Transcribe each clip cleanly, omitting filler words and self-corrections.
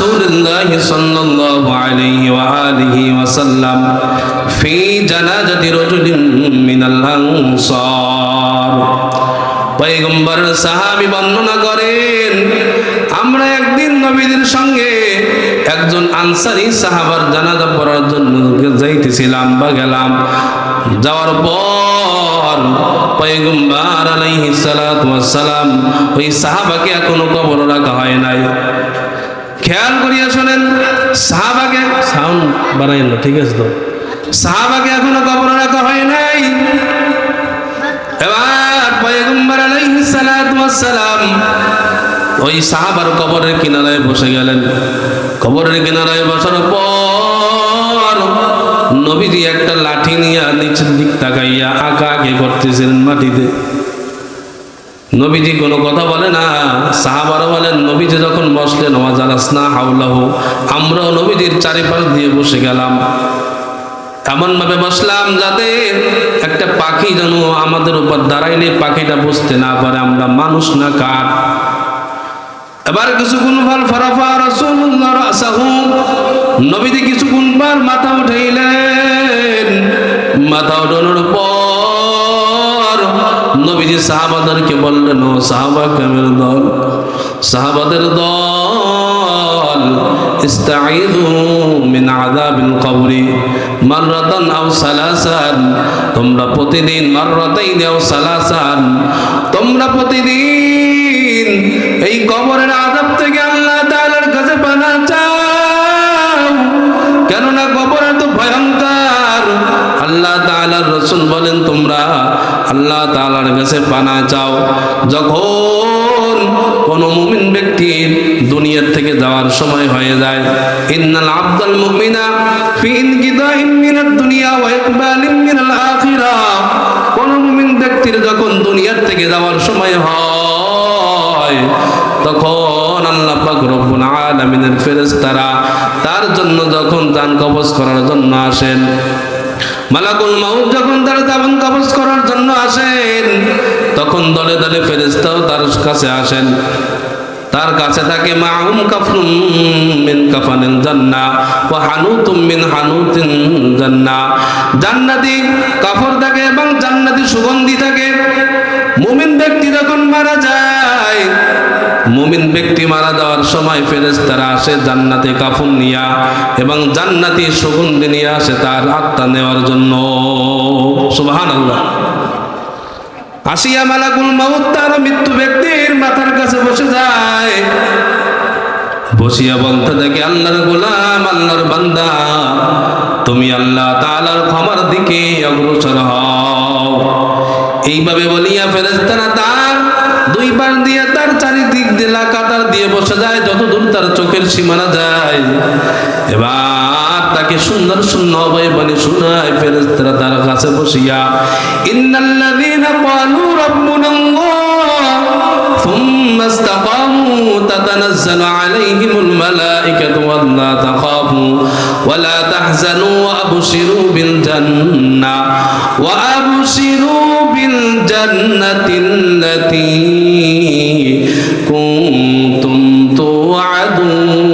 রাসূলিল্লাহি সাল্লাল্লাহু আলাইহি ওয়া আলিহি ওয়াসাল্লাম ফি জানাজাতি রাজুলিন মিনাল আনসার। পয়গম্বর সাহাবী বর্ণনা করেন, আমরা একদিন নবীদের সঙ্গে একজন আনসারী সাহাবার জানাজা পড়ার জন্য যাইতেছিলাম বা গেলাম। যাওয়ার পর পয়গম্বর আলাইহিস সালাতু ওয়াস সালাম ওই সাহাবাকে এখনো কবরে রাখা হয় নাই। খেয়াল করিয়া শোনেন, সাহাবাকে সাউন্ড বাড়াইল না, ঠিক আছে তো? সাহাবাকে এখনো কবরে রাখা হয় নাই। এবার পয়গম্বর আলাইহিস সালাতু ওয়াস সালাম ওই সাহাবার কবরের কিনারায় বসে গেলেন। কবরের কিনারায় বসার পর নবীজি একটা লাঠি নিয়ে নিচের দিক তাকাইয়া আঁকাআঁকি করতেছিলেন মাটিতে। নবীজি কোনো কথা বলে না। সাহাবারা বলেন, নবীজি যখন বসলেন ওয়াজালাসনা হাওলাহু, আমরাও নবীজির চারিপাশ দিয়ে বসে গেলাম। এমন ভাবে বসলাম যাতে একটা পাখি যেন আমাদের উপর দাঁড়াইলে পাখিটা বুঝতে না পারে আমরা মানুষ না কাক। এবার কিছুক্ষণ পর ফারাফা রাসূলুল্লাহ রাসাহু, নবীজি কিছুক্ষণ পর মাথা উঠাইলেন। মাথা উঠানোর পর নবীজি সাহাবাদেরকে বললেন, ও সাহাবা কেরামের দল, সাহাবাদের দল, ইস্তাঈযু মিন আযাবিল কবরি মাররাতান আও সালাসান, তোমরা প্রতিদিন মাররাতাইন আও সালাসান, তোমরা প্রতিদিন এই কবরের আযাব থেকে আল্লাহ তাআলার কাছে পানাহ চাও। কেননা কবর এত ভয়ঙ্কর। আল্লাহ তাআলার রাসূল বলেন, তোমরা আল্লাহ তাআলার কাছে পানাহ চাও যখন কোন মুমিন ব্যক্তির দুনিয়া থেকে যাওয়ার সময় হয়ে যায়। ইন্নাল আবদাল মুমিনা ফি ইনকিদাইন মিনাদ দুনিয়া ওয়া ইকবালিন মিনাল আখিরাহ, কোন মুমিন ব্যক্তির যখন দুনিয়া থেকে যাওয়ার সময় হয় তখন আল্লাহ পাক রব্বুল আলামিনের ফেরেশতারা তার জন্য যখন জান কবজ করার জন্য আসেন, মালাকুল মাউত যখন তার জান কবজ করার জন্য আসেন, তখন দলে দলে ফেরেশতাও তার কাছে আসেন। তার কাছে থাকে মাহুম কাফনুম মিন কাফানিল জান্নাহ ওয়া হানুতুম মিন হানুতিন জান্নাহ, জান্নাতি কাফর থাকে এবং জান্নাতি সুগন্ধি থাকে। মুমিন ব্যক্তি যখন মারা যায়, মুমিন ব্যক্তি মারা যাওয়ার সময় ফেরেশতারা আসে জান্নাতি কাফন নিয়া এবং জান্নাতি সুগন্ধি নিয়ে আসে তার আত্মা নেওয়ার জন্য। সুবহানাল্লাহ। আসিয়া মালাকুল মাউত তার মৃত্যু ব্যক্তির মাথার কাছে বসে যায়। বসিয়া বলতে থাকে, আল্লাহর গোলাম, আল্লাহর বান্দা, তুমি আল্লাহ তাআলার ক্ষমার দিকে অগ্রসর হও। এইভাবে বলিয়া ফেরেশতারা তার দুই পাশ দিয়ে তার চারিদিক দিয়ে কাতার দিয়ে বসে যায় যতদূর তার চোখের সীমানা যায়। এবার তাকে সুন্দর সুন্দর বাণী শোনায় ফেরেশতারা তার কাছে বসিয়া, ইন্নাল্লাযীনা ক্বালু রাব্বুনাল্লাহ সুম্মা ইসতাকামু তাতানাজ্জালু আলাইহিমুল মালাঈকাতু আল্লা তাখাফু ওয়া লা তাহজানু ওয়া আবশিরু বিল জান্নাহ ওয়া আবশিরু বিল জান্নাতিল্লাতী কুনতুম তুআদুন।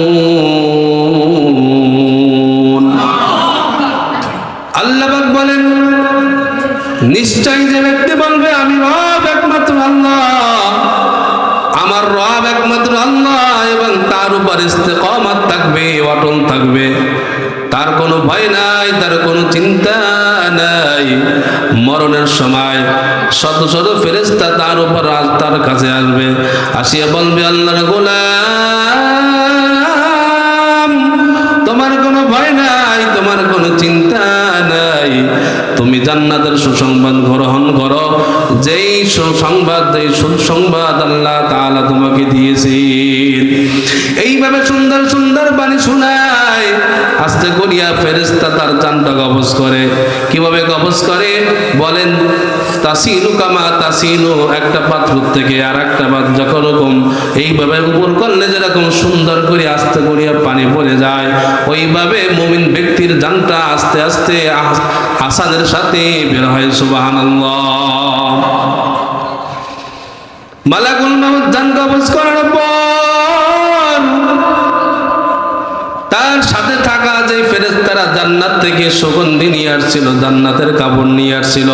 আল্লাহ পাক বলেন, নিশ্চয় যে ব্যক্তি বলবে আমি রব একমাত্র আল্লাহ, আমার রব একমাত্র আল্লাহ, এবং তার উপর ইস্তেকামত থাকবে, অটল থাকবে, তার কোনো ভয় নাই, তার কোনো চিন্তা নাই, মরণের সময় শত শত ফেরেশতা তার উপর তার কাছে আসবে, আসিয়া বলবে, আল্লাহর গোলাম, তোমার কোনো ভয় নাই, তোমার কোনো চিন্তা নাই, তুমি জান্নাতের সুসংবাদ গ্রহণ করো, যেই সুসংবাদ, যেই সুসংবাদ আল্লাহ তাআলা তোমাকে দিয়েছেন। এইভাবে সুন্দর সুন্দর বাণী শোনায়। আস্তে করিয়া ফেরেশতা তার জানটা কবজ করে। কিভাবে কবজ করে বলেন, তাসিলু কামা তাসিলু, একটা পাত্র থেকে আর একটা পাত্র যখন রকম এইভাবে উপর করলে যেরকম সুন্দর করে আস্তে করিয়া পানি পড়ে যায়, ওইভাবে মুমিন ব্যক্তির জানটা আস্তে আস্তে আসানের সাথে বের হয়। সুবহানাল্লাহ। মালাকুল মাউত জান কবজ করার পর জান্নাত থেকে সুগন্ধি নিয়ে আসছিল, জান্নাতের কাপড় নিয়ে আসছিল,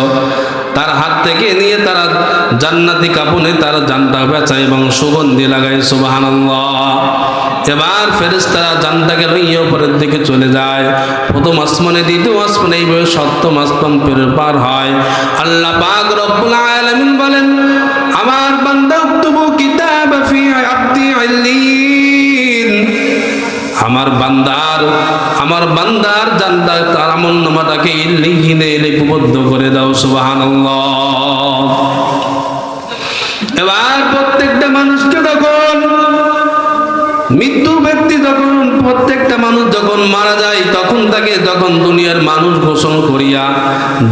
তার হাত থেকে নিয়ে তারা জান্নাতি কাপড়ে তারা জানটা বেচায় এবং সুগন্ধি লাগায়। সুবহানাল্লাহ। এবার ফেরেশতারা জানটাকে লইয়া উপরের দিকে চলে যায়, প্রথম আসমানে, দ্বিতীয় আসমানে, এইভাবে সপ্তম আসমান পেরে পার হয়। আল্লাহ পাক রব্বুল আলামিন বলেন, আমার বান্দা উক্তুবু কিতাবা ফি আবদি ইল্লিন, আমার বান্দার জানটা তার আমলনামাটাকে ইল্লিয়িনে লিপিবদ্ধ করে দাও। সুবহানাল্লাহ। এবার প্রত্যেকটা মানুষকে যখন মৃত্যু ব্যক্তি যখন প্রত্যেকটা মানুষ যখন মারা যায় তখন তাকে যখন দুনিয়ার মানুষ গোসল করিয়া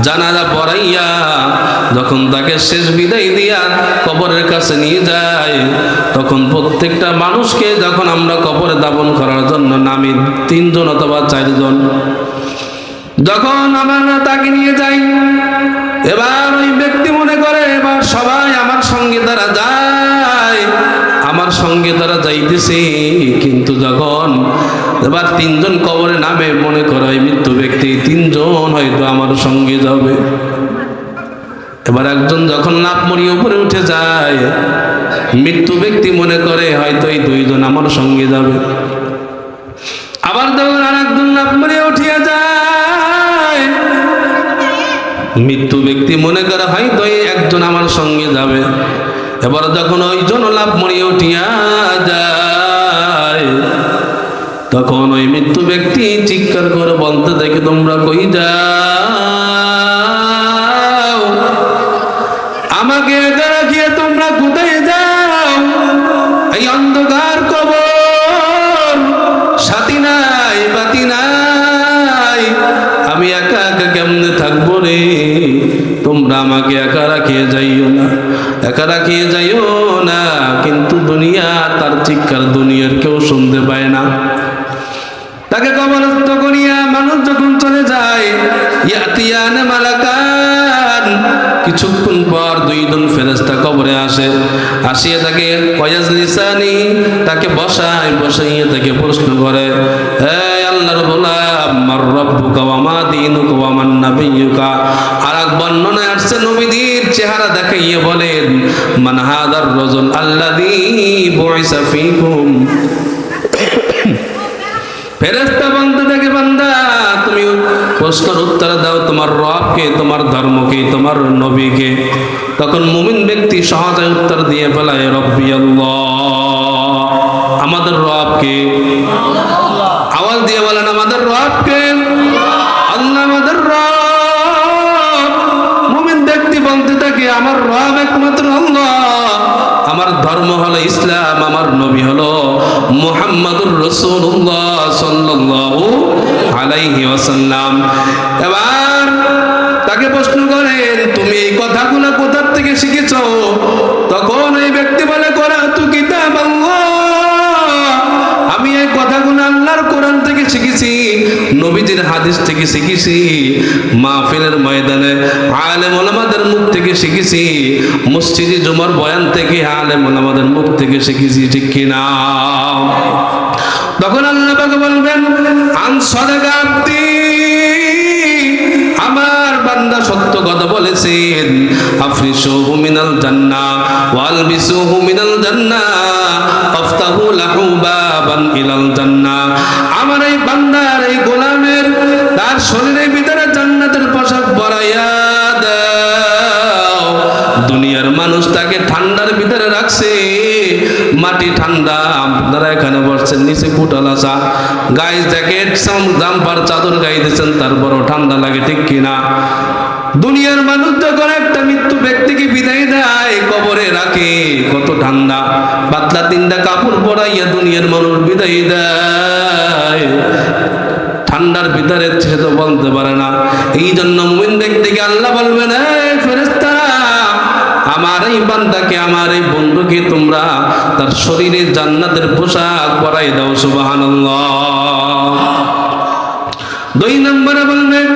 জানাজা পড়াইয়া যখন তাকে শেষ বিদায় দিয়া কবরের কাছে নিয়ে যায়, তখন প্রত্যেকটা মানুষকে যখন আমরা কবরে দাফন করার জন্য নামি 3 জন অথবা 4 জন, যখন আমরা তাকে নিয়ে যাই, এবার ওই ব্যক্তি মনে করে এবার সবাই আমার সঙ্গে তারা যায়, আমার সঙ্গে তারা যাইতেছে, কিন্তু যখন এবার 3 জন কবরে নামে মনে করে মৃত্যু ব্যক্তি 3 জন হয়তো আমার সঙ্গে যাবে। এবার একজন যখন লাফ মরিয়ে উপরে উঠে যায়, মৃত্যু ব্যক্তি মনে করে হয়তো এই 2 জন আমার সঙ্গে যাবে। আবার যখন আর একজন লাফ মরিয়ে উঠিয়া যায়, মৃত্যু ব্যক্তি মনে করে হয়তো এই 1 জন আমার সঙ্গে যাবে। এবার যখন ওই জন লাভ মরিয়ে উঠিয়া যায়, তখন ওই মৃত্যু ব্যক্তি চিৎকার করে বলতে থাকে, তোমরা কই যাও? আমাকে একা রাখিয়ে তোমরা কোথায় যাও? এই অন্ধকার কবর, সাথী নাই বাতি নাই, আমি একা একা কেমনে থাকবো রে? তোমরা আমাকে একা রাখিয়ে যাইও না, একা রাখিয়ে যাইও না। কিন্তু দুনিয়া, তার চিৎকার দুনিয়ার কেউ শুনতে পায় না। তাকে কবরস্থ করিয়া মানুষ যখন চলে যায়, ইয়াতিয়ান মালাকান, কিছুক্ষণ পর 2 জন ফেরেশতা কবরে আসে, আসিয়া তাকে ওয়াজলিসানি, তাকে বসাইয়া তাকে প্রশ্ন করে, হে আল্লাহর গোলাম, মার রাব্বুকা ওয়া মা দীনুকা ওয়া মান নাবিয়্যুকা। আরেক বর্ণনায় আসছে নবীজির চেহারা দেখাইয়া বলেন, মান হাদার রাজুল আল্লাযী বুইসা ফীকুম। ফেরেশতা বলতে থাকে, বান্দা তুমি প্রশ্নের উত্তর দাও, তোমার রবকে, তোমার ধর্মকে, তোমার নবীকে। তখন মুমিন ব্যক্তি সহজে উত্তর দিয়ে ফেলায়, রব্বি আল্লাহ, আমাদের রবকে। আওয়াজ দিয়ে বলেন, আমাদের রবকে, আল্লাহ আমাদের রব। মুমিন ব্যক্তি বলতে থাকে, আমার রব একমাত্র আল্লাহ, আমার ধর্ম হলো ইসলাম, আমার নবী হলো মুহাম্মাদুর রাসূলুল্লাহ সাল্লাল্লাহু আলাইহি ওয়াসাল্লাম। এবার তাকে প্রশ্ন করেন, তুমি এই কথাগুলো কোথা থেকে শিখেছো? তখন এই ব্যক্তি বলে, করাতু কিতাবাল্লাহ, আমি এই কথাগুলো আল্লাহর কোরআন থেকে শিখেছি, নবীজির হাদিস থেকে শিখেছি, মাহফিলের ময়দানে আলেম ওলামাদের মুখ থেকে শিখেছি, মসজিদে জুমার বয়ান থেকে আলেম ওলামাদের মুখ থেকে শিখেছি, ঠিক কিনা? তখন আল্লাহ পাক বলবেন, আন সাদাকা আবদি, আমার বান্দা সত্য কথা বলেছেন, আফরিশুহু মিনাল জান্নাহ ওয়ালবিসুহু মিনাল জান্নাহ আফতাহু লাহু বাবান ইলাল জান্নাহ। আমার এই বান্দার, এই গোলামের, তার শরীরের ভিতরে জান্নাতের পোশাক পরাইয়া দাও। দুনিয়ার মানুষ তাকে ঠান্ডার ভিতরে রাখছে, মাটি ঠান্ডা, আপনারা এখানে বসছেন নিচে কুটাল আসা, গায়ে জ্যাকেট জাম্পার চাদর গায়ে দিচ্ছেন, তারপরও ঠান্ডা লাগে, ঠিক কিনা? দুনিয়ার মানুষ যখন একটা মৃত্যু ব্যক্তিকে বিদায় দেয়, কবরে রাখে, কত ঠান্ডা, পাতলা 3টা কাপড় পরাইয়া দুনিয়ার মানুষ বিদায় দেয়, ঠান্ডার ভিতরে সে তো বলতে পারে না। এই জন্য মুমিন ব্যক্তিকে আল্লাহ বলবেন, এই ফেরেশতারা, আমার এই বান্দাকে, আমার এই বন্ধুকে তোমরা তার শরীরে জান্নাতের পোশাক পরাই দাও। সুবহানাল্লাহ। 2 নম্বরে বলবেন,